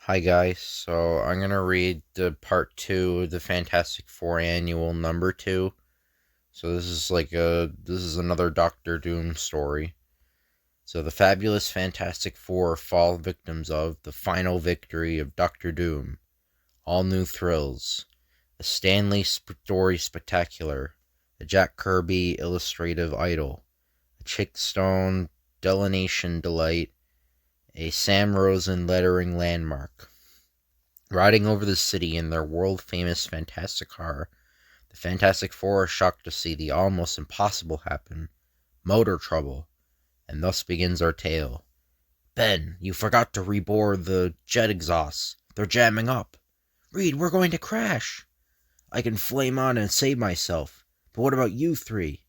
Hi guys, so I'm gonna read the part two of the Fantastic Four annual number two. So this is another Doctor Doom story. So the fabulous Fantastic Four fall victims of the final victory of Doctor Doom. All new thrills. A Stanley story spectacular. A Jack Kirby illustrative idol. A Chick Stone delineation delight. A Sam Rosen lettering landmark. Riding over the city in their world-famous Fantastic car, the Fantastic Four are shocked to see the almost impossible happen. Motor trouble. And thus begins our tale. Ben, you forgot to rebore the jet exhausts. They're jamming up. Reed, we're going to crash. I can flame on and save myself. But what about you three?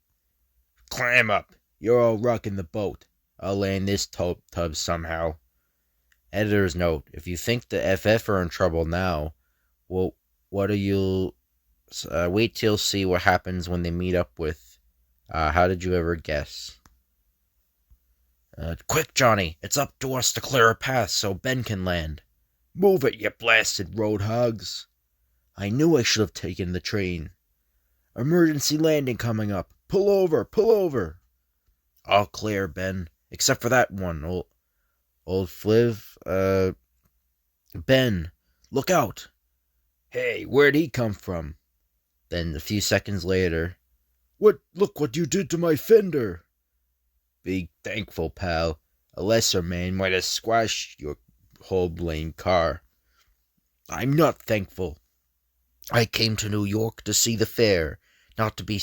Climb up. You're all rocking the boat. I'll land this tub somehow. Editor's note: if you think the FF are in trouble now, well, what do you wait till see what happens when they meet up with? How did you ever guess? Quick, Johnny! It's up to us to clear a path so Ben can land. Move it, you blasted road hogs! I knew I should have taken the train. Emergency landing coming up. Pull over! Pull over! All clear, Ben, except for that one. Old Fliv, Ben, look out! Hey, where'd he come from? Then, a few seconds later, look what you did to my fender! Be thankful, pal. A lesser man might have squashed your whole blamed car. I'm not thankful. I came to New York to see the fair, not to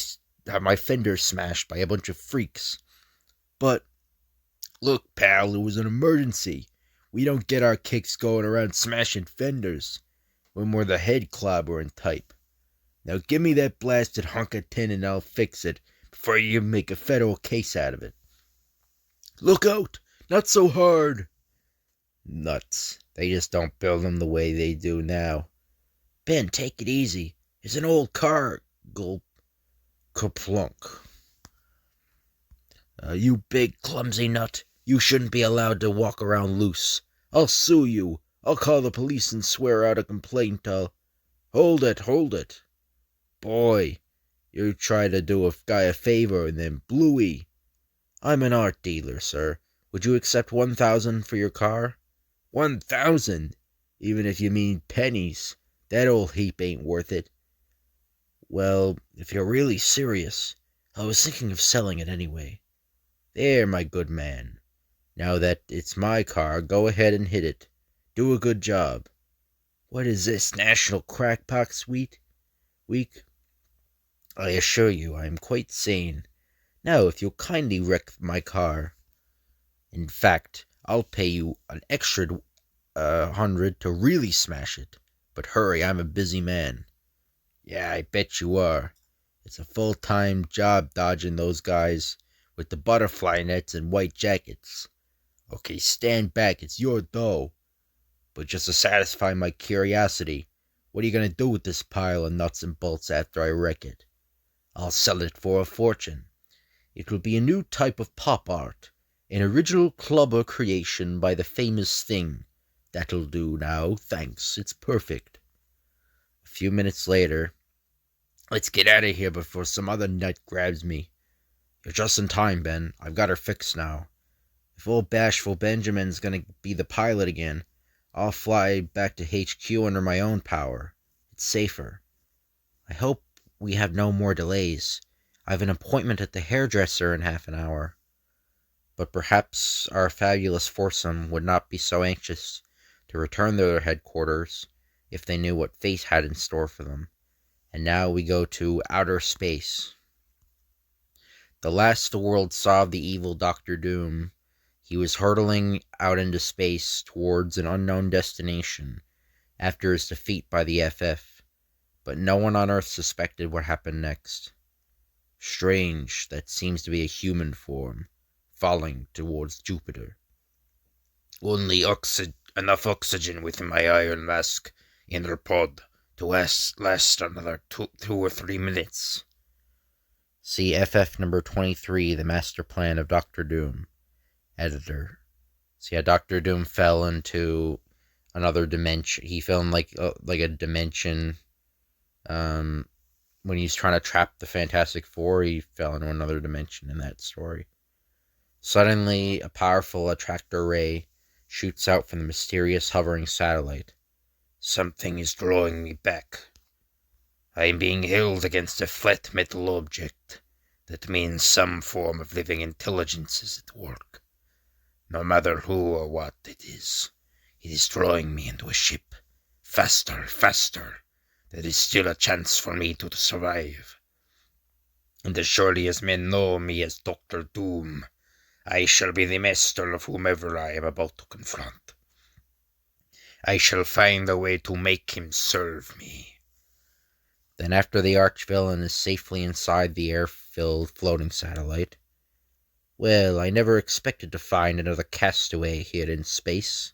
have my fender smashed by a bunch of freaks. But look, pal, it was an emergency. We don't get our kicks going around smashing fenders when we're the head clobbering type. Now give me that blasted hunk of tin and I'll fix it before you make a federal case out of it. Look out! Not so hard! Nuts. They just don't build them the way they do now. Ben, take it easy. It's an old car. Gulp. Kaplunk. You big clumsy nut. You shouldn't be allowed to walk around loose. I'll sue you. I'll call the police and swear out a complaint. Hold it. Boy, you try to do a guy a favor and then bluey. I'm an art dealer, sir. Would you accept 1,000 for your car? 1,000? Even if you mean pennies. That old heap ain't worth it. Well, if you're really serious, I was thinking of selling it anyway. There, my good man. Now that it's my car, go ahead and hit it. Do a good job. What is this, National Crackpot Week? I assure you I am quite sane. Now, if you'll kindly wreck my car. In fact, I'll pay you an extra 100 to really smash it. But hurry, I'm a busy man. Yeah, I bet you are. It's a full-time job dodging those guys with the butterfly nets and white jackets. Okay, stand back, it's your dough. But just to satisfy my curiosity, what are you going to do with this pile of nuts and bolts after I wreck it? I'll sell it for a fortune. It will be a new type of pop art, an original clubber creation by the famous Thing. That'll do now, thanks, it's perfect. A few minutes later, let's get out of here before some other nut grabs me. You're just in time, Ben. I've got her fixed now. If old bashful Benjamin's gonna be the pilot again, I'll fly back to HQ under my own power. It's safer. I hope we have no more delays. I have an appointment at the hairdresser in half an hour. But perhaps our fabulous foursome would not be so anxious to return to their headquarters if they knew what fate had in store for them. And now we go to outer space. The last the world saw of the evil Doctor Doom, he was hurtling out into space towards an unknown destination after his defeat by the FF, but no one on Earth suspected what happened next. Strange, that seems to be a human form, falling towards Jupiter. Only enough oxygen within my iron mask in their pod to last another 2 or 3 minutes. See FF number 23, The Master Plan of Doctor Doom. Editor. See how Doctor Doom fell into another dimension. He fell in like a dimension. Um, when he's trying to trap the Fantastic Four, he fell into another dimension in that story. Suddenly, a powerful attractor ray shoots out from the mysterious hovering satellite. Something is drawing me back. I am being held against a flat metal object. That means some form of living intelligence is at work. No matter who or what it is drawing me into a ship. Faster, faster. There is still a chance for me to survive. And as surely as men know me as Doctor Doom, I shall be the master of whomever I am about to confront. I shall find a way to make him serve me. Then after the arch-villain is safely inside the air-filled floating satellite, well, I never expected to find another castaway here in space.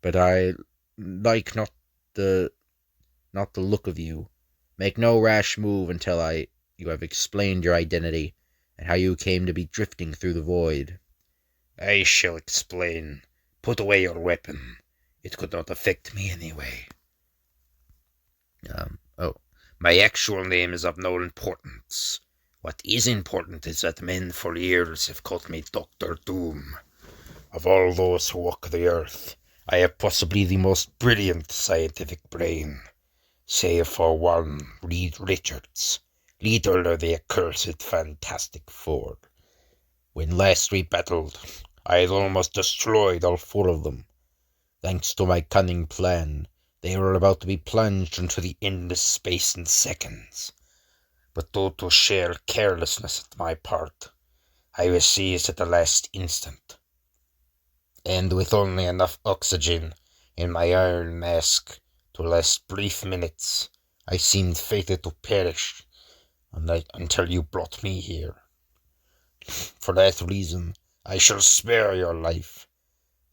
But I like not the look of you. Make no rash move until you have explained your identity and how you came to be drifting through the void. I shall explain. Put away your weapon. It could not affect me anyway. My actual name is of no importance. What is important is that men for years have called me Doctor Doom. Of all those who walk the earth, I have possibly the most brilliant scientific brain. Save for one, Reed Richards, leader of the accursed Fantastic Four. When last we battled, I had almost destroyed all four of them. Thanks to my cunning plan, they were about to be plunged into the endless space in seconds. But due to sheer carelessness on my part, I was seized at the last instant. And with only enough oxygen in my iron mask to last brief minutes, I seemed fated to perish until you brought me here. For that reason, I shall spare your life,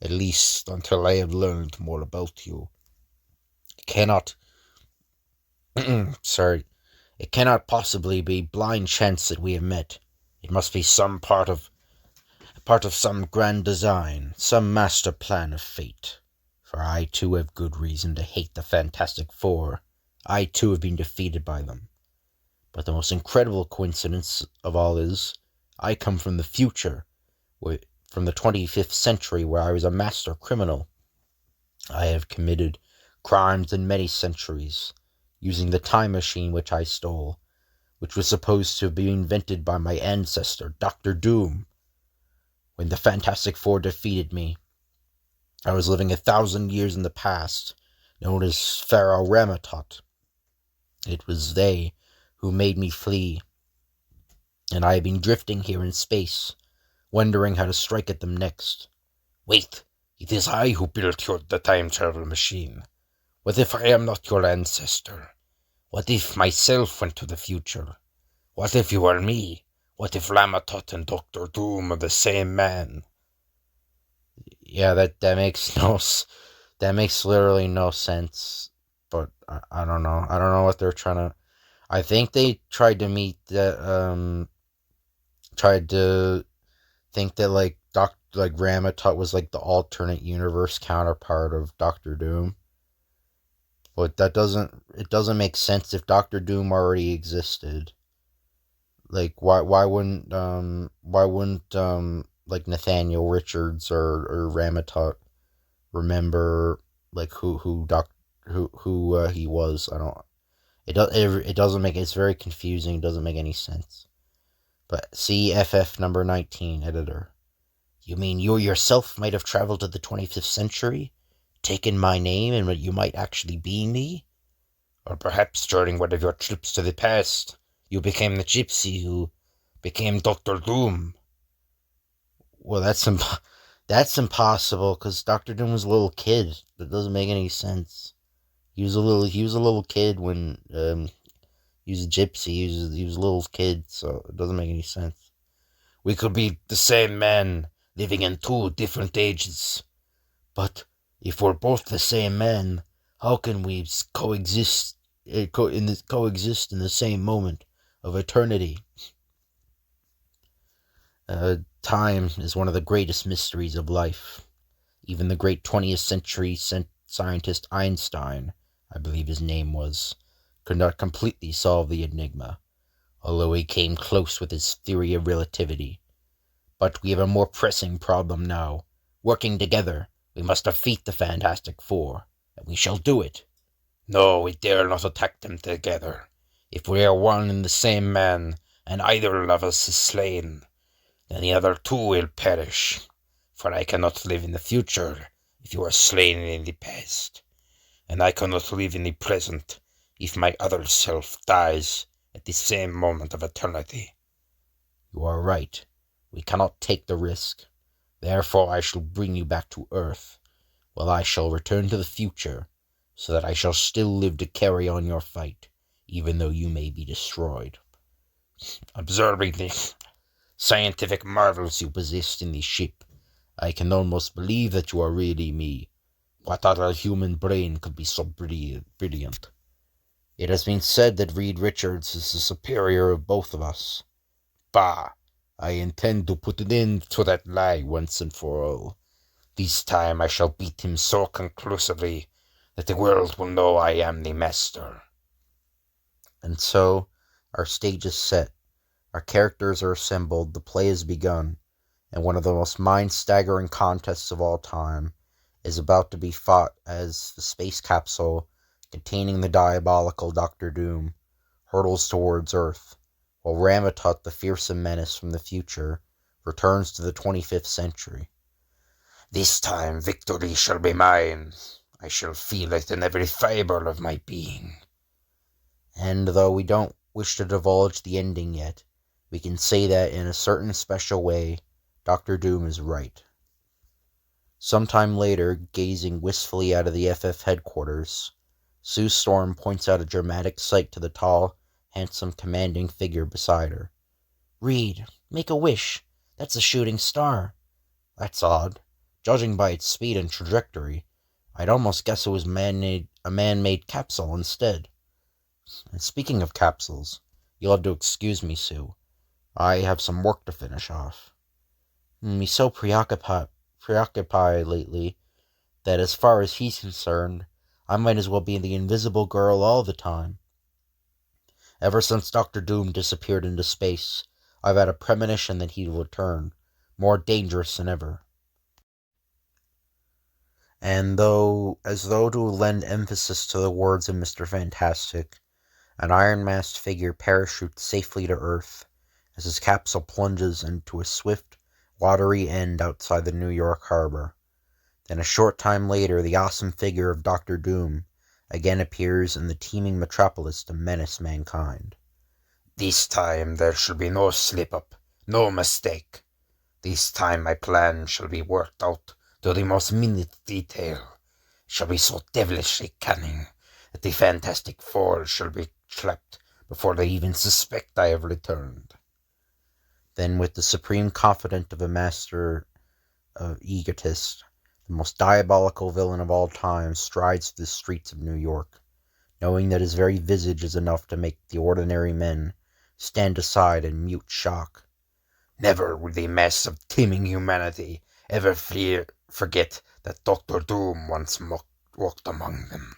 at least until I have learned more about you. It cannot possibly be blind chance that we have met. It must be some part of some grand design, some master plan of fate. For I too have good reason to hate the Fantastic Four. I too have been defeated by them. But the most incredible coincidence of all is, I come from the future, from the 25th century, where I was a master criminal. I have committed crimes in many centuries, using the time machine which I stole, which was supposed to have been invented by my ancestor, Doctor Doom. When the Fantastic Four defeated me, I was living 1,000 years in the past, known as Pharaoh Rama-Tut. It was they who made me flee, and I have been drifting here in space, wondering how to strike at them next. Wait, it is I who built the time travel machine. What if I am not your ancestor? What if myself went to the future? What if you are me? What if Rama-Tut and Doctor Doom are the same man? Yeah, that makes literally no sense. But I don't know. I don't know what they're trying to. I think they tried to tried to think that like Rama-Tut was like the alternate universe counterpart of Doctor Doom. But it doesn't make sense if Doctor Doom already existed. Like why wouldn't like Nathaniel Richards or Rama-Tut remember like who he was? I don't. It doesn't make. It's very confusing. It doesn't make any sense. But CFF number 19, editor. You mean you yourself might have traveled to the 25th century, taken my name, and you might actually be me? Or perhaps during one of your trips to the past, you became the gypsy who became Doctor Doom. Well, that's impossible, because Doctor Doom was a little kid. That doesn't make any sense. He was a little kid when he was a gypsy. He was a little kid, so it doesn't make any sense. We could be the same man, living in two different ages. But if we're both the same man, how can we coexist in the same moment of eternity? Time is one of the greatest mysteries of life. Even the great 20th century scientist Einstein, I believe his name was, could not completely solve the enigma, although he came close with his theory of relativity. But we have a more pressing problem now. Working together, we must defeat the Fantastic Four, and we shall do it. No, we dare not attack them together. If we are one and the same man, and either of us is slain, then the other two will perish. For I cannot live in the future if you are slain in the past, and I cannot live in the present if my other self dies at the same moment of eternity. You are right. We cannot take the risk. Therefore I shall bring you back to Earth, while I shall return to the future, so that I shall still live to carry on your fight, even though you may be destroyed. Observing the scientific marvels you possess in the ship, I can almost believe that you are really me. What other human brain could be so brilliant? It has been said that Reed Richards is the superior of both of us. Bah! I intend to put an end to that lie once and for all. This time I shall beat him so conclusively that the world will know I am the master. And so, our stage is set, our characters are assembled, the play has begun, and one of the most mind-staggering contests of all time is about to be fought as the space capsule containing the diabolical Dr. Doom hurtles towards Earth, while Rama-Tut, the fearsome menace from the future, returns to the 25th century. This time victory shall be mine. I shall feel it in every fibre of my being. And though we don't wish to divulge the ending yet, we can say that in a certain special way, Dr. Doom is right. Sometime later, gazing wistfully out of the FF headquarters, Sue Storm points out a dramatic sight to the tall, handsome, commanding figure beside her. Reed, make a wish. That's a shooting star. That's odd. Judging by its speed and trajectory, I'd almost guess it was a man-made capsule instead. And speaking of capsules, you'll have to excuse me, Sue. I have some work to finish off. He's so preoccupied lately that as far as he's concerned, I might as well be the invisible girl all the time. Ever since Dr. Doom disappeared into space, I've had a premonition that he'd return, more dangerous than ever. And as though to lend emphasis to the words of Mr. Fantastic, an iron-masked figure parachutes safely to Earth as his capsule plunges into a swift, watery end outside the New York harbor. Then a short time later, the awesome figure of Dr. Doom again appears in the teeming metropolis to menace mankind. This time there shall be no slip-up, no mistake. This time my plan shall be worked out to the most minute detail. It shall be so devilishly cunning that the Fantastic Four shall be trapped before they even suspect I have returned. Then, with the supreme confidence of a master of egotist, the most diabolical villain of all time strides through the streets of New York, knowing that his very visage is enough to make the ordinary men stand aside in mute shock. Never will the mass of teeming humanity ever forget that Dr. Doom once walked among them.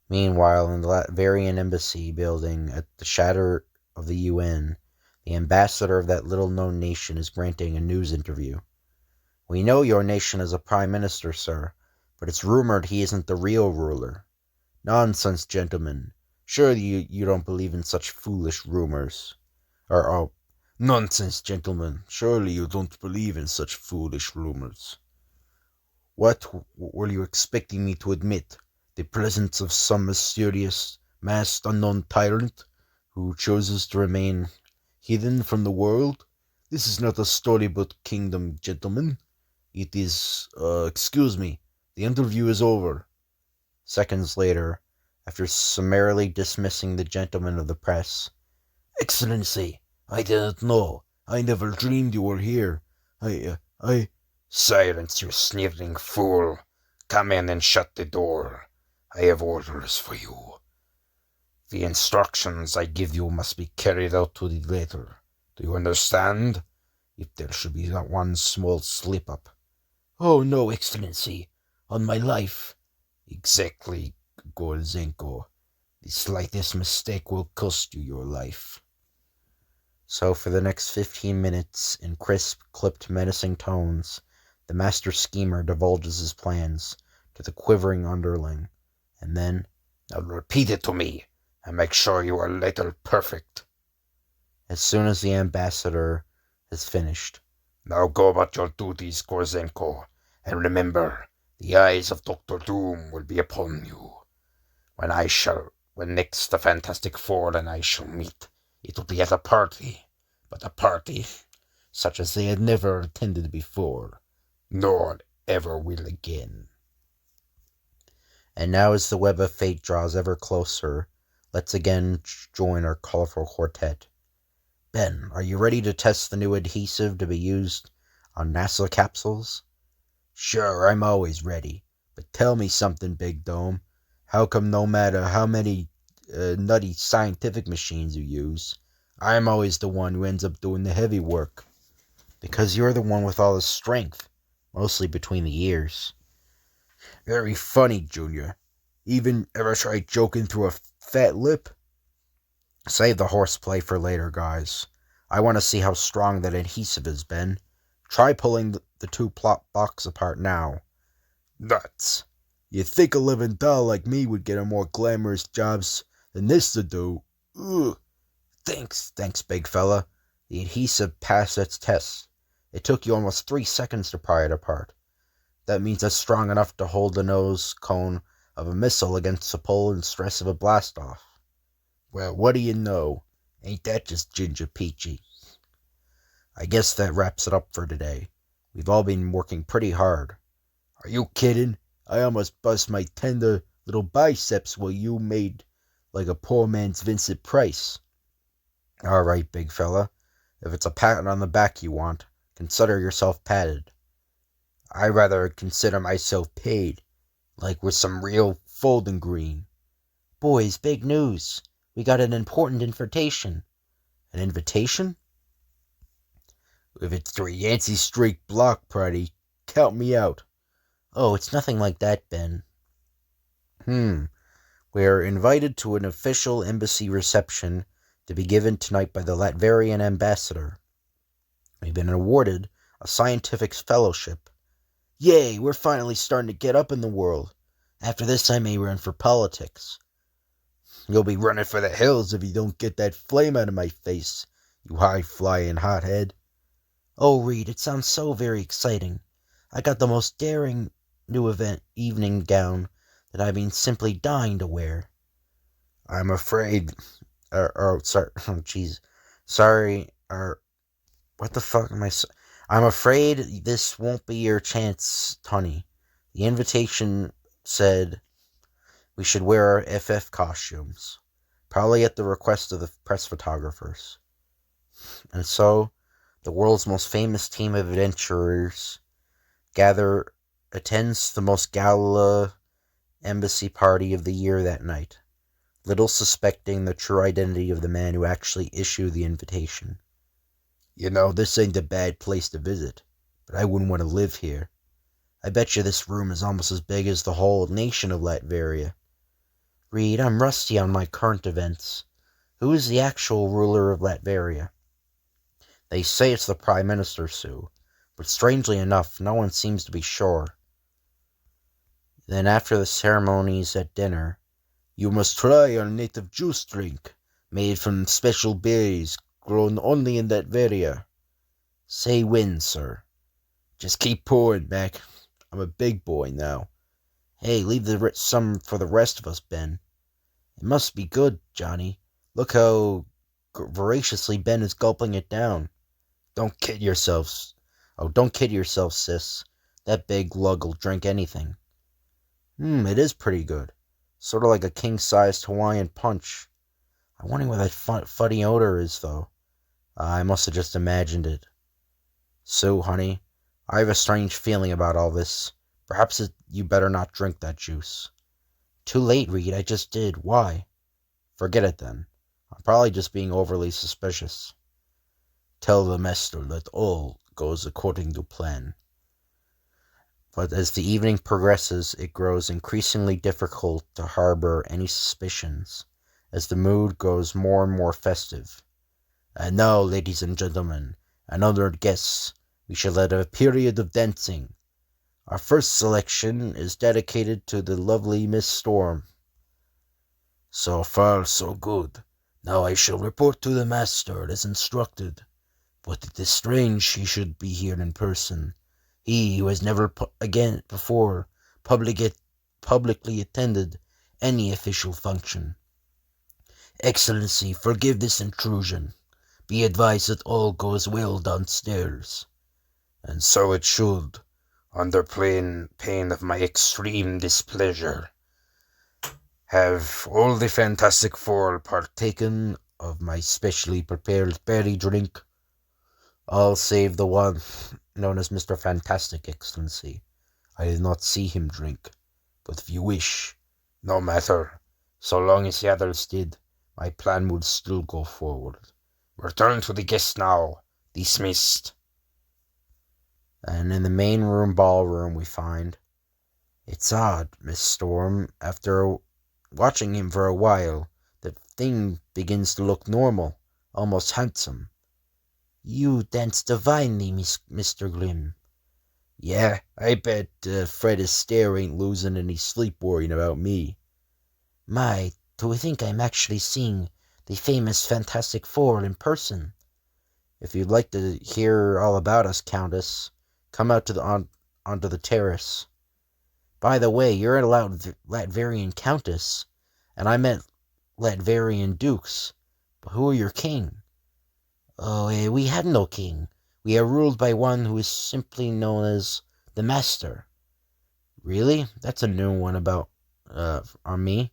Meanwhile, in the Latvian embassy building at the shadow of the UN, the ambassador of that little-known nation is granting a news interview. We know your nation has a prime minister, sir, but it's rumored he isn't the real ruler. Nonsense, gentlemen. Surely you don't believe in such foolish rumors. Nonsense, gentlemen. Surely you don't believe in such foolish rumors. What were you expecting me to admit? The presence of some mysterious, masked unknown tyrant who chooses to remain hidden from the world? This is not a storybook kingdom, gentlemen. It is, excuse me, the interview is over. Seconds later, after summarily dismissing the gentleman of the press, Excellency, I didn't know. I never dreamed you were here. Silence, you sniveling fool. Come in and shut the door. I have orders for you. The instructions I give you must be carried out to the letter. Do you understand? If there should be one small slip-up. Oh, no, Excellency. On my life. Exactly, Gorzenko. The slightest mistake will cost you your life. So for the next 15 minutes, in crisp, clipped, menacing tones, the master schemer divulges his plans to the quivering underling, and then, "Now repeat it to me, and make sure you are later perfect." As soon as the ambassador has finished, "Now go about your duties, Gorzenko, and remember, the eyes of Doctor Doom will be upon you. When next the Fantastic Four and I shall meet, it will be at a party, but a party such as they had never attended before, nor ever will again." And now as the web of fate draws ever closer, let's again join our colorful quartet. Ben, are you ready to test the new adhesive to be used on NASA capsules? Sure, I'm always ready. But tell me something, Big Dome. How come no matter how many nutty scientific machines you use, I'm always the one who ends up doing the heavy work? Because you're the one with all the strength, mostly between the ears. Very funny, Junior. Even ever try joking through a fat lip? Save the horseplay for later, guys. I want to see how strong that adhesive has been. Try pulling the two plot box apart now. Nuts. You'd think a living doll like me would get a more glamorous jobs than this to do. Ugh. Thanks, big fella. The adhesive passed its test. It took you almost 3 seconds to pry it apart. That means it's strong enough to hold the nose cone of a missile against the pull and stress of a blast-off. Well, what do you know? Ain't that just ginger peachy? I guess that wraps it up for today. We've all been working pretty hard. Are you kidding? I almost bust my tender little biceps while you made like a poor man's Vincent Price. All right, big fella. If it's a pat on the back you want, consider yourself patted. I rather consider myself paid, like with some real folding green. Boys, big news. We got an important invitation. An invitation? If it's to a Yancey Street block party, count me out. Oh, it's nothing like that, Ben. We're invited to an official embassy reception to be given tonight by the Latverian ambassador. We've been awarded a scientific fellowship. Yay, we're finally starting to get up in the world. After this, I may run for politics. You'll be running for the hills if you don't get that flame out of my face, you high-flying hothead. Oh, Reed, it sounds so very exciting. I got the most daring new evening gown that I've been simply dying to wear. I'm afraid... sorry. Oh, jeez. Sorry, what the fuck am I... I'm afraid this won't be your chance, honey. The invitation said we should wear our FF costumes, probably at the request of the press photographers. And so, the world's most famous team of adventurers attends the most gala embassy party of the year that night, little suspecting the true identity of the man who actually issued the invitation. You know, this ain't a bad place to visit, but I wouldn't want to live here. I bet you this room is almost as big as the whole nation of Latveria. Reed, I'm rusty on my current events. Who is the actual ruler of Latveria? They say it's the Prime Minister, Sue, but strangely enough, no one seems to be sure. Then after the ceremonies at dinner, you must try our native juice drink, made from special berries grown only in Latveria. Say when, sir. Just keep pouring, Mac. I'm a big boy now. Hey, leave some for the rest of us, Ben. It must be good, Johnny. Look how voraciously Ben is gulping it down. Don't kid yourselves. Oh, don't kid yourself, sis. That big lug'll drink anything. It is pretty good. Sort of like a king-sized Hawaiian punch. I wonder where that funny odor is, though. I must have just imagined it. So, honey, I have a strange feeling about all this. Perhaps you better not drink that juice. Too late, Reed. I just did. Why? Forget it, then. I'm probably just being overly suspicious. Tell the master that all goes according to plan. But as the evening progresses, it grows increasingly difficult to harbor any suspicions, as the mood grows more and more festive. And now, ladies and gentlemen, and honored guests, we shall have a period of dancing. Our first selection is dedicated to the lovely Miss Storm. So far, so good. Now I shall report to the master as instructed. But it is strange he should be here in person. He who has never before publicly attended any official function. Excellency, forgive this intrusion. Be advised that all goes well downstairs. And so it should, under pain of my extreme displeasure. Have all the Fantastic Four partaken of my specially prepared berry drink? All save the one known as Mr. Fantastic, Excellency. I did not see him drink, but if you wish, no matter. So long as the others did, my plan would still go forward. Return to the guests now. Dismissed. And in the main ballroom, we find, it's odd, Miss Storm. After watching him for a while, the thing begins to look normal, almost handsome. You dance divinely, Mr. Grimm. Yeah, I bet Fred Astaire ain't losing any sleep worrying about me. My, to think I'm actually seeing the famous Fantastic Four in person. If you'd like to hear all about us, Countess, come out to onto the terrace. By the way, you're a Latverian Countess, and I meant Latverian Dukes. But who are your king? Oh, we had no king. We are ruled by one who is simply known as the Master. Really? That's a new one on me.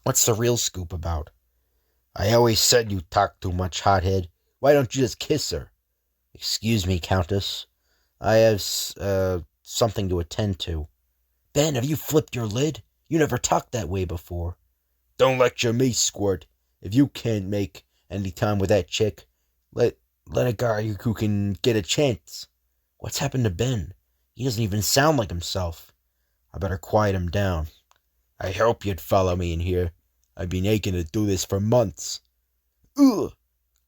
What's the real scoop about? I always said you talk too much, hothead. Why don't you just kiss her? Excuse me, Countess. I have, something to attend to. Ben, have you flipped your lid? You never talked that way before. Don't lecture me, Squirt. If you can't make any time with that chick, let a guy who can get a chance. What's happened to Ben? He doesn't even sound like himself. I better quiet him down. I hope you'd follow me in here. I've been aching to do this for months. Ugh!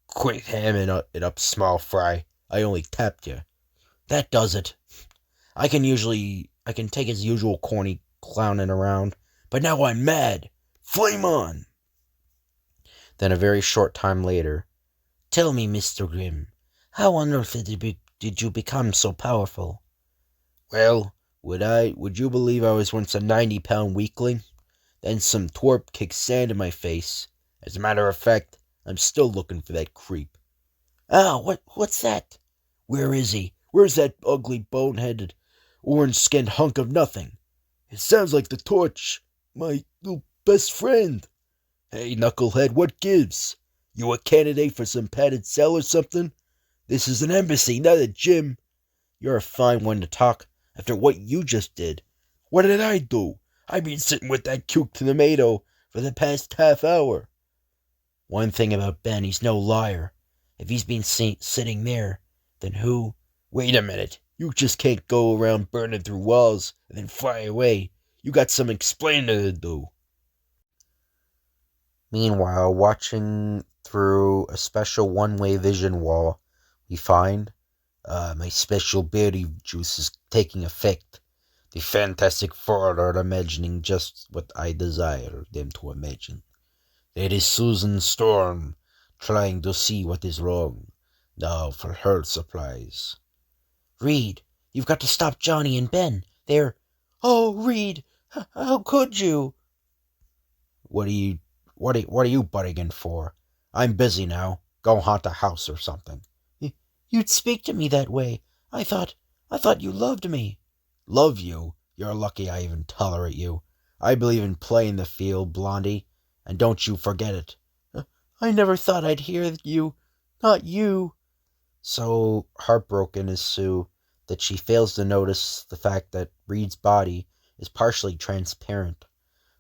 Quit hamming it up, small fry. I only tapped you. That does it. I can take his usual corny clowning around, but now I'm mad. Flame on! Then a very short time later, tell me, Mr. Grimm, how on earth did you become so powerful? Well, would you believe I was once a 90-pound weakling? Then some twerp kicked sand in my face. As a matter of fact, I'm still looking for that creep. Oh, what's that? Where is he? Where's that ugly, bone-headed, orange-skinned hunk of nothing? It sounds like the Torch, my little best friend. Hey, knucklehead, what gives? You a candidate for some padded cell or something? This is an embassy, not a gym. You're a fine one to talk after what you just did. What did I do? I've been sitting with that cute tomato for the past half hour. One thing about Ben, he's no liar. If he's been sitting there, then who? Wait a minute. You just can't go around burning through walls and then fly away. You got some explaining to do. Meanwhile, watching through a special one-way vision wall, we find my special berry juice is taking effect. The Fantastic Four are imagining just what I desire them to imagine. There is Susan Storm, trying to see what is wrong. Now for her supplies. Reed, you've got to stop Johnny and Ben. They're... Oh, Reed, how could you? What are you butting in for? I'm busy now. Go haunt a house or something. You'd speak to me that way. I thought you loved me. Love you? You're lucky I even tolerate you. I believe in playing the field, Blondie, and don't you forget it. I never thought I'd hear you. Not you. So heartbroken is Sue that she fails to notice the fact that Reed's body is partially transparent,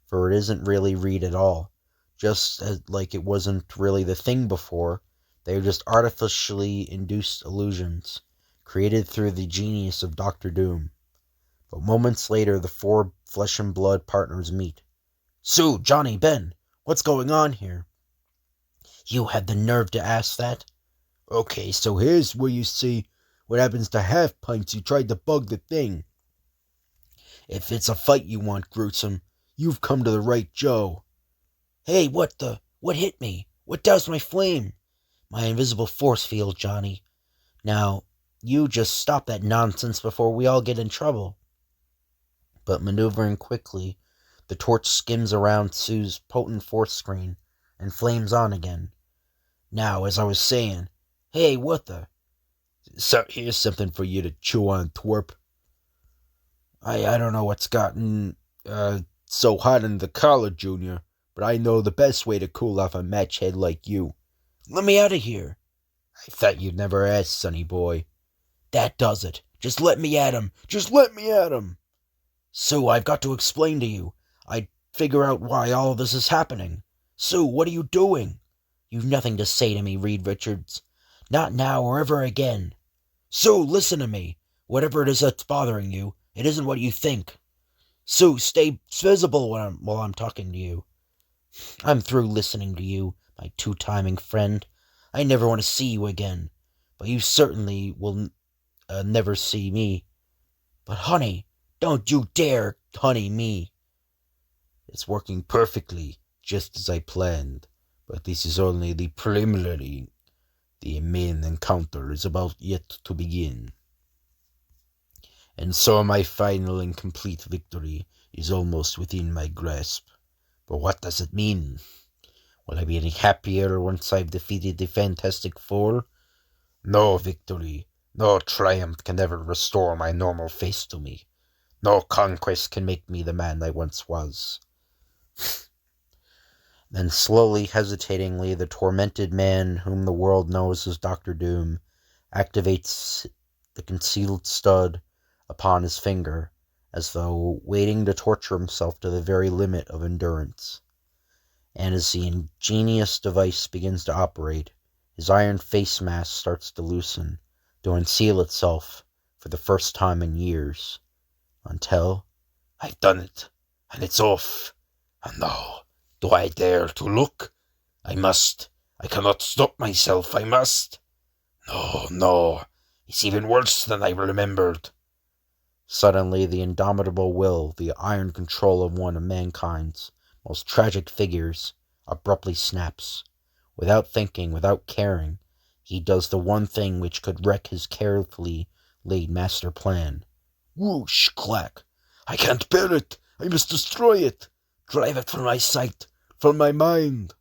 for it isn't really Reed at all. Just as, like it wasn't really the Thing before, they are just artificially induced illusions, created through the genius of Doctor Doom. But moments later, the four flesh and blood partners meet. Sue, Johnny, Ben, what's going on here? You had the nerve to ask that? Okay, so here's where you see what happens to half-pints who tried to bug the thing. If it's a fight you want, Gruesome, you've come to the right Joe. Hey, what hit me? What doused my flame? My invisible force field, Johnny. Now, you just stop that nonsense before we all get in trouble. But maneuvering quickly, the torch skims around Sue's potent force screen and flames on again. Now, as I was saying, hey, what the? So here's something for you to chew on, twerp. I don't know what's gotten so hot in the collar, Junior, but I know the best way to cool off a match head like you. Let me out of here. I thought you'd never ask, sonny boy. That does it. Just let me at him. Just let me at him. Sue, I've got to explain to you. I'd figure out why all of this is happening. Sue, what are you doing? You've nothing to say to me, Reed Richards. Not now or ever again. Sue, listen to me. Whatever it is that's bothering you, it isn't what you think. Sue, stay visible while I'm talking to you. I'm through listening to you, my two-timing friend. I never want to see you again. But you certainly will never see me. But honey, don't you dare honey me. It's working perfectly, just as I planned. But this is only the preliminary. The main encounter is about yet to begin. And so my final and complete victory is almost within my grasp. But what does it mean? Will I be any happier once I've defeated the Fantastic Four? No victory, no triumph can ever restore my normal face to me. No conquest can make me the man I once was. Then slowly, hesitatingly, the tormented man whom the world knows as Dr. Doom activates the concealed stud upon his finger, as though waiting to torture himself to the very limit of endurance. And as the ingenious device begins to operate, his iron face mask starts to loosen, to unseal itself for the first time in years. Until, I've done it, and it's off. And now, do I dare to look? I must. I cannot stop myself. I must. No. It's even worse than I remembered. Suddenly, the indomitable will, the iron control of one of mankind's most tragic figures, abruptly snaps. Without thinking, without caring, he does the one thing which could wreck his carefully laid master plan. Whoosh, clack. I can't bear it. I must destroy it. Drive it from my sight, from my mind.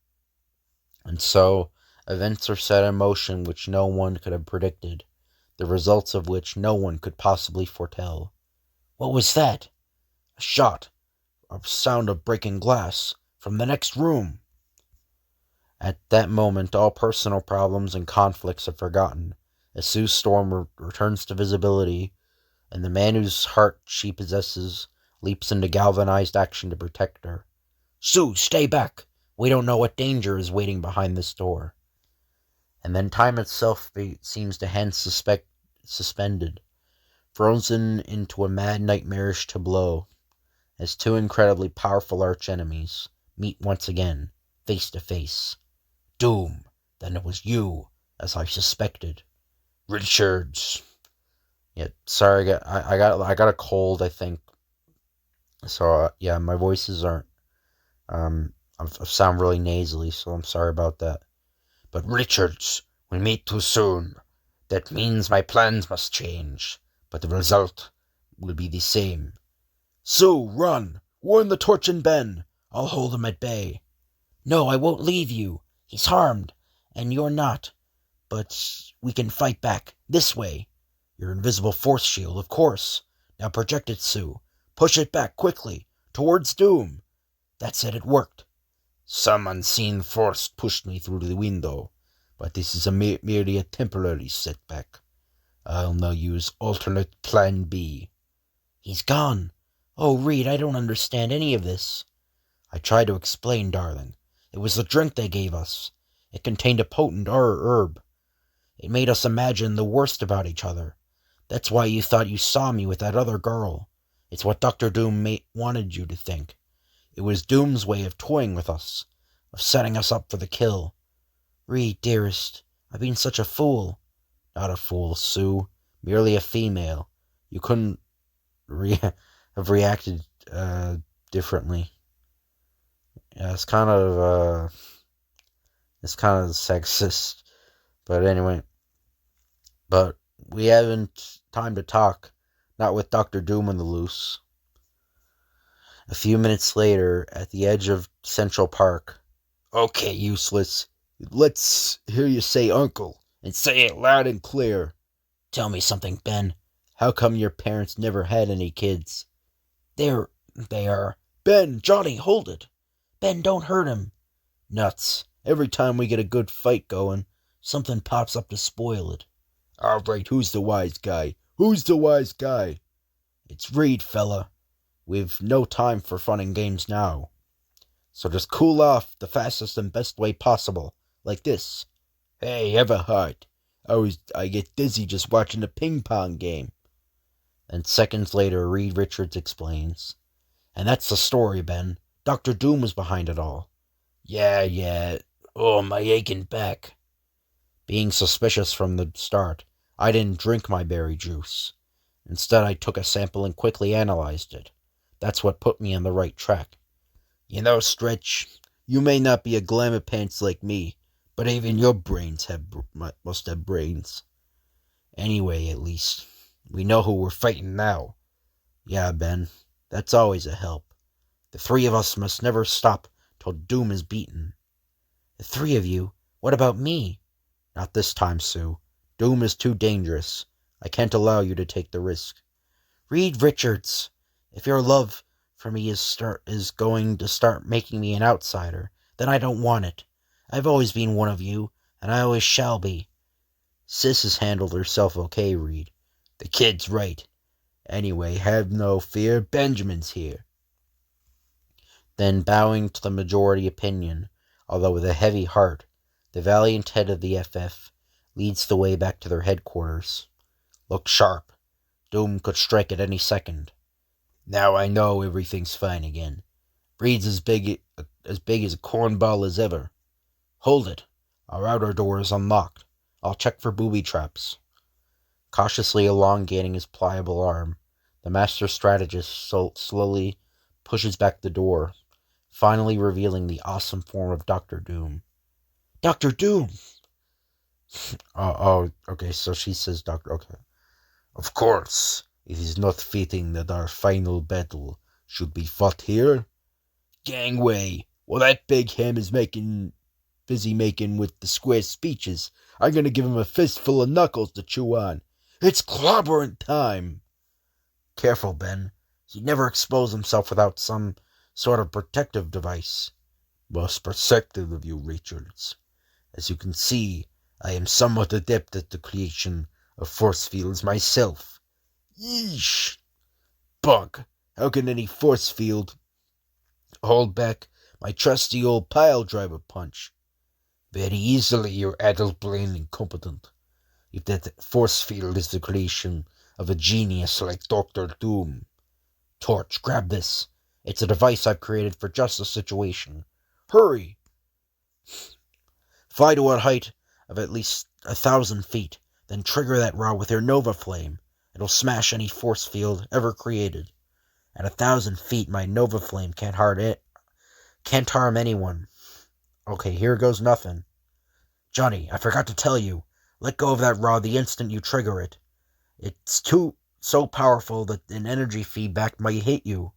And so, events are set in motion which no one could have predicted, the results of which no one could possibly foretell. What was that? A shot. A sound of breaking glass. From the next room. At that moment, all personal problems and conflicts are forgotten, as Sue Storm returns to visibility, and the man whose heart she possesses leaps into galvanized action to protect her. Sue, stay back! We don't know what danger is waiting behind this door. And then time itself seems to hang suspended, frozen into a mad nightmarish tableau, as two incredibly powerful archenemies meet once again, face to face. Doom, then it was you, as I suspected. Richards. Yeah, sorry, I got a cold, I think. So yeah, my voices aren't. I sound really nasally, so I'm sorry about that. But Richards, we meet too soon. That means my plans must change, but the result will be the same. Sue, run! Warn the Torch and Ben. I'll hold him at bay. No, I won't leave you. He's harmed, and you're not. But we can fight back. This way. Your invisible force shield, of course. Now project it, Sue. Push it back, quickly. Towards Doom. That's it worked. Some unseen force pushed me through the window, but this is merely a temporary setback. I'll now use alternate Plan B. He's gone. Oh, Reed, I don't understand any of this. I tried to explain, darling. It was the drink they gave us. It contained a potent herb. It made us imagine the worst about each other. That's why you thought you saw me with that other girl. It's what Dr. Doom wanted you to think. It was Doom's way of toying with us, of setting us up for the kill. Reed, dearest, I've been such a fool. Not a fool, Sue. Merely a female. You couldn't have reacted differently. Yeah, it's kind of sexist. But anyway, but we haven't time to talk. Not with Dr. Doom on the loose. A few minutes later, at the edge of Central Park. Okay, useless. Let's hear you say uncle, and say it loud and clear. Tell me something, Ben. How come your parents never had any kids? They are. Ben, Johnny, hold it. Ben, don't hurt him. Nuts. Every time we get a good fight going, something pops up to spoil it. All right, who's the wise guy? Who's the wise guy? It's Reed, fella. We've no time for fun and games now. So just cool off the fastest and best way possible, like this. Hey, have a heart. I get dizzy just watching the ping pong game. And seconds later, Reed Richards explains. And that's the story, Ben. Dr. Doom was behind it all. Yeah. Oh, my aching back. Being suspicious from the start, I didn't drink my berry juice. Instead, I took a sample and quickly analyzed it. That's what put me on the right track. You know, Stretch, you may not be a glamour pants like me, but even your brains must have brains. Anyway, at least, we know who we're fighting now. Yeah, Ben, that's always a help. The three of us must never stop till Doom is beaten. The three of you? What about me? Not this time, Sue. Doom is too dangerous. I can't allow you to take the risk. Reed Richards, if your love for me is going to start making me an outsider, then I don't want it. I've always been one of you, and I always shall be. Sis has handled herself okay, Reed. The kid's right. Anyway, have no fear, Benjamin's here. Then, bowing to the majority opinion, although with a heavy heart, the valiant head of the FF leads the way back to their headquarters. Look sharp. Doom could strike at any second. Now I know everything's fine again. Reed's as big as a cornball as ever. Hold it. Our outer door is unlocked. I'll check for booby traps. Cautiously elongating his pliable arm, the master strategist slowly pushes back the door, finally revealing the awesome form of Dr. Doom. Dr. Doom! Okay, so she says Dr. Okay. Of course, it is not fitting that our final battle should be fought here. Gangway, while that big ham is busy making with the square speeches, I'm going to give him a fistful of knuckles to chew on. It's clobbering time. Careful, Ben. He'd never expose himself without some sort of protective device. Most perceptive of you, Richards. As you can see, I am somewhat adept at the creation of force fields myself. Yeesh! Bunk! How can any force field hold back my trusty old pile driver punch? Very easily, your adult brain incompetent. If that force field is the creation of a genius like Dr. Doom. Torch, grab this. It's a device I've created for just this situation. Hurry! Fly to a height of at least 1,000 feet, then trigger that rod with your Nova Flame. It'll smash any force field ever created. At 1,000 feet, my Nova Flame can't harm anyone. Okay, here goes nothing. Johnny, I forgot to tell you. Let go of that rod the instant you trigger it. It's so powerful that an energy feedback might hit you.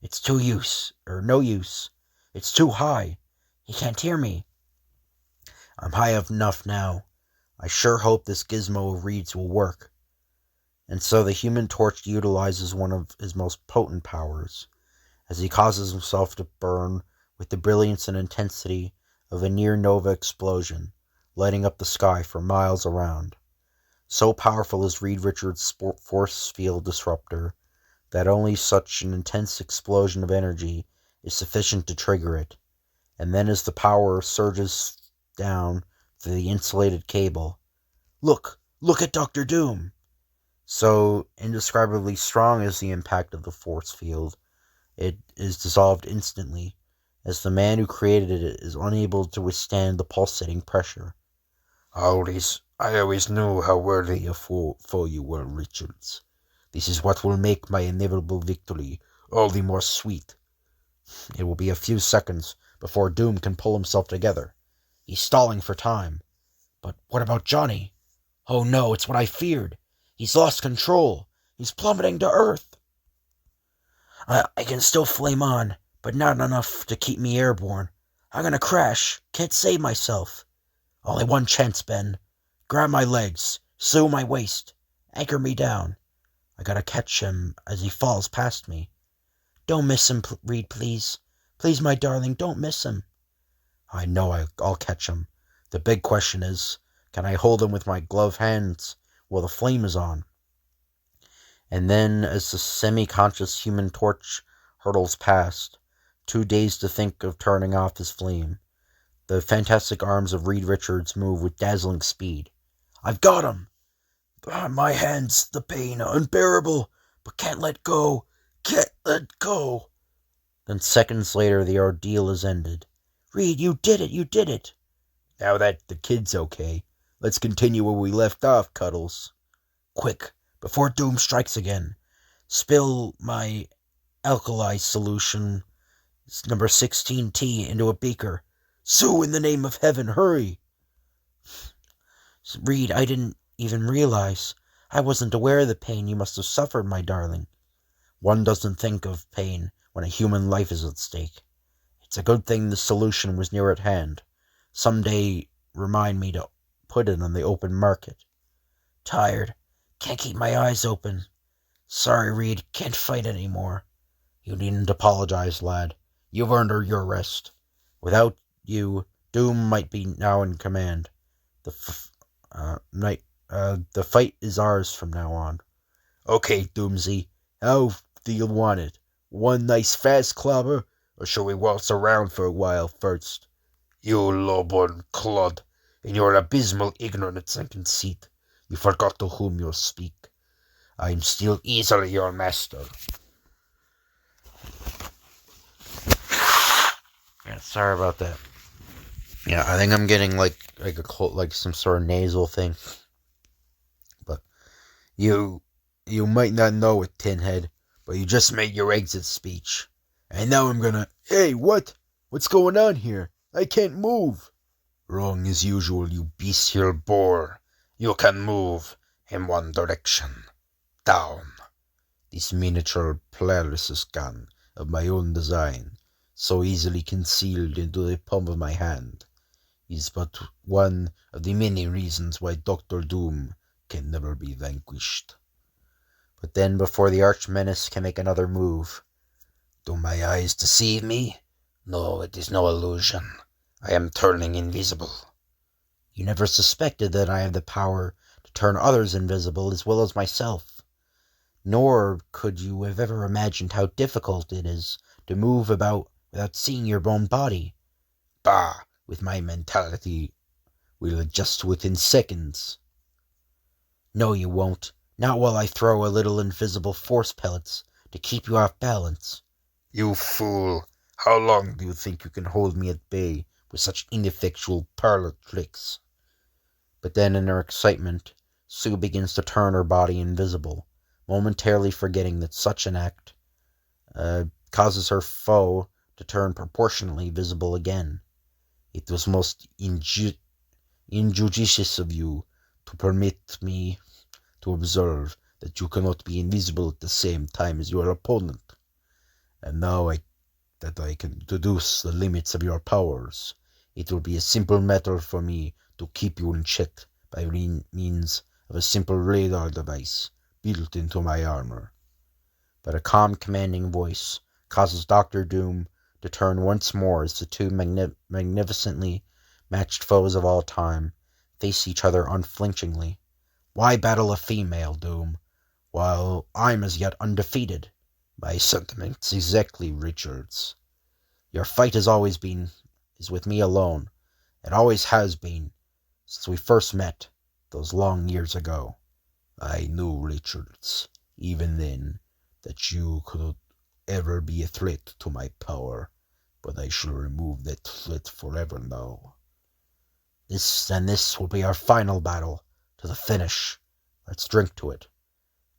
It's no use. It's too high. He can't hear me. I'm high enough now. I sure hope this gizmo of Reed's will work. And so the Human Torch utilizes one of his most potent powers, as he causes himself to burn with the brilliance and intensity of a near-nova explosion, lighting up the sky for miles around. So powerful is Reed Richards' force field disruptor that only such an intense explosion of energy is sufficient to trigger it, and then as the power surges down through the insulated cable, Look at Dr. Doom! So indescribably strong is the impact of the force field, it is dissolved instantly, as the man who created it is unable to withstand the pulsating pressure. I always knew how worthy a foe you were, Richards. This is what will make my inevitable victory all the more sweet. It will be a few seconds before Doom can pull himself together. He's stalling for time. But what about Johnny? Oh no, it's what I feared. He's lost control. He's plummeting to Earth. I can still flame on, but not enough to keep me airborne. I'm gonna crash. Can't save myself. Only one chance, Ben. Grab my legs, slew my waist, anchor me down. I gotta catch him as he falls past me. Don't miss him, Reed, please. Please, my darling, don't miss him. I know I'll catch him. The big question is, can I hold him with my gloved hands while the flame is on? And then, as the semi-conscious Human Torch hurtles past, too dazed to think of turning off his flame, the fantastic arms of Reed Richards move with dazzling speed. I've got him! My hands, the pain, unbearable, but can't let go. Can't let go. Then seconds later, the ordeal is ended. Reed, you did it, you did it. Now that the kid's okay, let's continue where we left off, Cuddles. Quick, before Doom strikes again, spill my alkali solution, number 16T, into a beaker. Sue, in the name of heaven, hurry! Reed, I didn't even realize. I wasn't aware of the pain you must have suffered, my darling. One doesn't think of pain when a human life is at stake. It's a good thing the solution was near at hand. Someday remind me to put it on the open market. Tired. Can't keep my eyes open. Sorry, Reed. Can't fight anymore. You needn't apologize, lad. You've earned your rest. Without you, Doom might be now in command. The fight is ours from now on. Okay, Doomsy. How do you want it? One nice fast clobber, or shall we waltz around for a while first? You low-born clod, in your abysmal ignorance and conceit, you forgot to whom you speak. I am still easily your master. Yeah, sorry about that. Yeah, I think I'm getting like some sort of nasal thing. But you might not know it, Tinhead, but you just made your exit speech. And now I'm gonna... Hey, what? What's going on here? I can't move. Wrong as usual, you bestial boar. You can move in one direction. Down. This miniature paralysis gun of my own design, so easily concealed into the palm of my hand, is but one of the many reasons why Dr. Doom can never be vanquished. But then, before the arch-menace can make another move, do my eyes deceive me? No, it is no illusion. I am turning invisible. You never suspected that I have the power to turn others invisible as well as myself. Nor could you have ever imagined how difficult it is to move about without seeing your own body. Bah! With my mentality, we'll adjust within seconds. No, you won't. Not while I throw a little invisible force pellets to keep you off balance. You fool! How long do you think you can hold me at bay with such ineffectual parlor tricks? But then, in her excitement, Sue begins to turn her body invisible, momentarily forgetting that such an act causes her foe to turn proportionately visible again. It was most injudicious of you to permit me to observe that you cannot be invisible at the same time as your opponent. And now that I can deduce the limits of your powers, it will be a simple matter for me to keep you in check by means of a simple radar device built into my armor. But a calm, commanding voice causes Dr. Doom to turn once more as the two magnificently matched foes of all time face each other unflinchingly. Why battle a female, Doom, while I'm as yet undefeated? My sentiments exactly, Richards. Your fight is with me alone. It always has been, since we first met, those long years ago. I knew, Richards, even then, that you could ever be a threat to my power, but I shall remove that threat forever now. This will be our final battle, to the finish. Let's drink to it.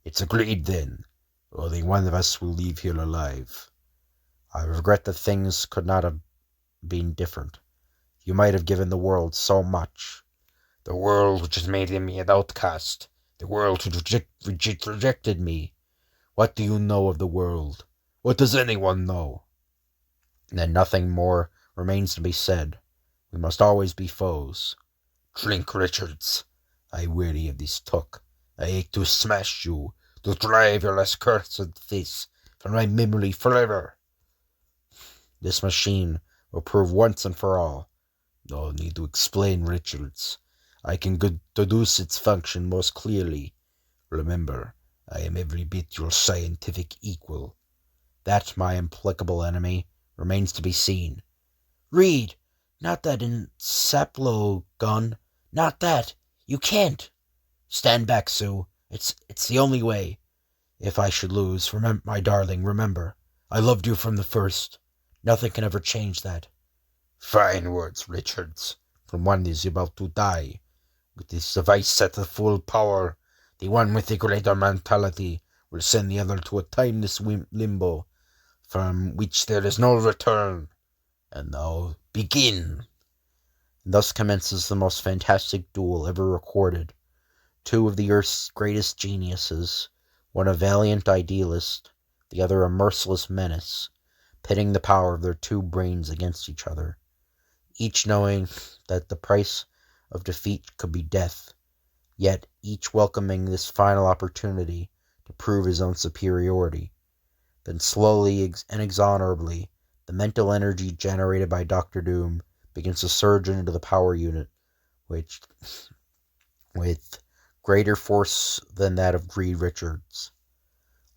It's agreed, then. Only one of us will leave here alive. I regret that things could not have been different. You might have given the world so much. The world which has made me an outcast. The world which rejected me. What do you know of the world? What does anyone know? Then nothing more remains to be said. We must always be foes. Drink, Richards. I weary of this talk. I ache to smash you, to drive your last cursed face from my memory forever. This machine will prove once and for all. No need to explain, Richards. I can deduce its function most clearly. Remember, I am every bit your scientific equal. That, my implacable enemy, remains to be seen. Reed, not that saplo gun. Not that. You can't. Stand back, Sue. It's the only way. If I should lose, my darling, remember, I loved you from the first. Nothing can ever change that. Fine words, Richards, from one that is about to die. With this device set to full power, the one with the greater mentality will send the other to a timeless limbo, from which there is no return. And now, begin! Thus commences the most fantastic duel ever recorded. Two of the Earth's greatest geniuses, one a valiant idealist, the other a merciless menace, pitting the power of their two brains against each other, each knowing that the price of defeat could be death, yet each welcoming this final opportunity to prove his own superiority. Then slowly and inexorably, the mental energy generated by Doctor Doom begins to surge into the power unit, which, with greater force than that of Reed Richards.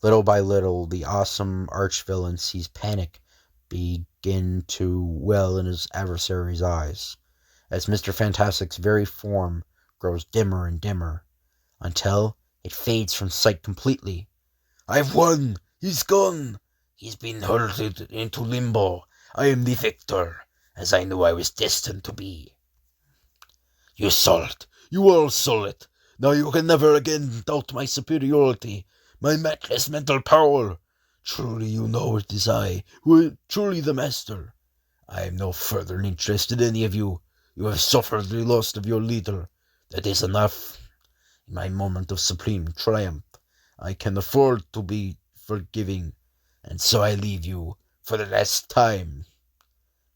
Little by little, the awesome arch-villain sees panic begin to well in his adversary's eyes, as Mr. Fantastic's very form grows dimmer and dimmer, until it fades from sight completely. I've won! He's gone! He's been hurled into limbo. I am the victor, as I knew I was destined to be. You saw it. You all saw it. Now you can never again doubt my superiority, my matchless mental power. Truly you know it is I, who am truly the master. I am no further interested in any of you. You have suffered the loss of your leader. That is enough. In my moment of supreme triumph, I can afford to be forgiving, and so I leave you for the last time.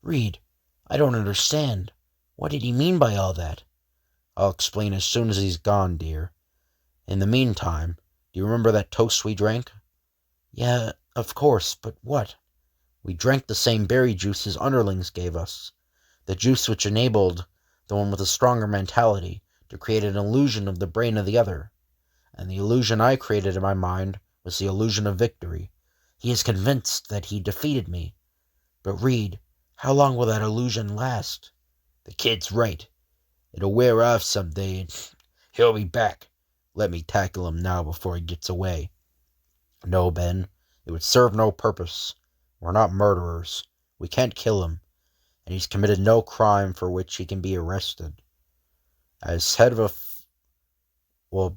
Reed, I don't understand. What did he mean by all that? I'll explain as soon as he's gone, dear. In the meantime, do you remember that toast we drank? Yeah, of course, but what? We drank the same berry juice his underlings gave us. The juice which enabled the one with a stronger mentality to create an illusion of the brain of the other. And the illusion I created in my mind was the illusion of victory. He is convinced that he defeated me. But Reed, how long will that illusion last? The kid's right. It'll wear off someday, and he'll be back. Let me tackle him now before he gets away. No, Ben, it would serve no purpose. We're not murderers. We can't kill him, and he's committed no crime for which he can be arrested. As head of a...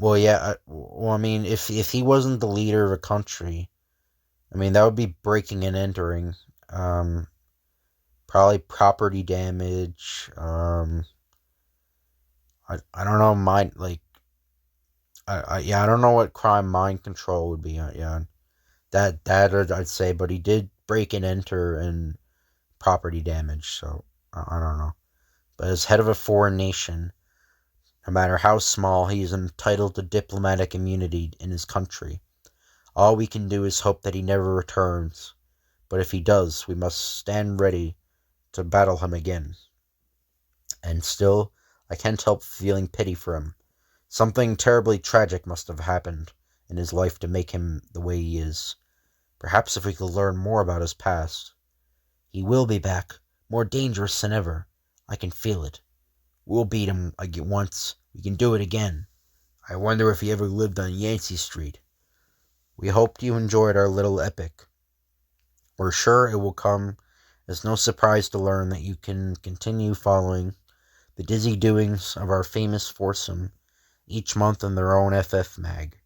I mean, if he wasn't the leader of a country, I mean, that would be breaking and entering. Probably property damage. I don't know, I don't know what crime mind control would be. Yeah, that I'd say, but he did break and enter and property damage, so I don't know. But as head of a foreign nation, no matter how small, he is entitled to diplomatic immunity in his country. All we can do is hope that he never returns, but if he does, we must stand ready to battle him again. And still, I can't help feeling pity for him. Something terribly tragic must have happened in his life to make him the way he is. Perhaps if we could learn more about his past. He will be back, more dangerous than ever. I can feel it. We'll beat him once. We can do it again. I wonder if he ever lived on Yancey Street. We hoped you enjoyed our little epic. We're sure it will come as no surprise to learn that you can continue following the dizzy doings of our famous foursome each month in their own FF mag.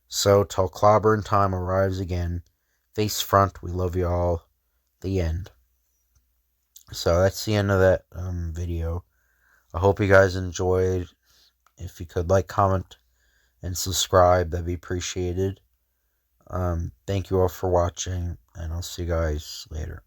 So, till clobbering time arrives again, face front, we love you all. The end. So that's the end of that video. I hope you guys enjoyed. If you could like, comment, and subscribe, that'd be appreciated. Thank you all for watching, and I'll see you guys later.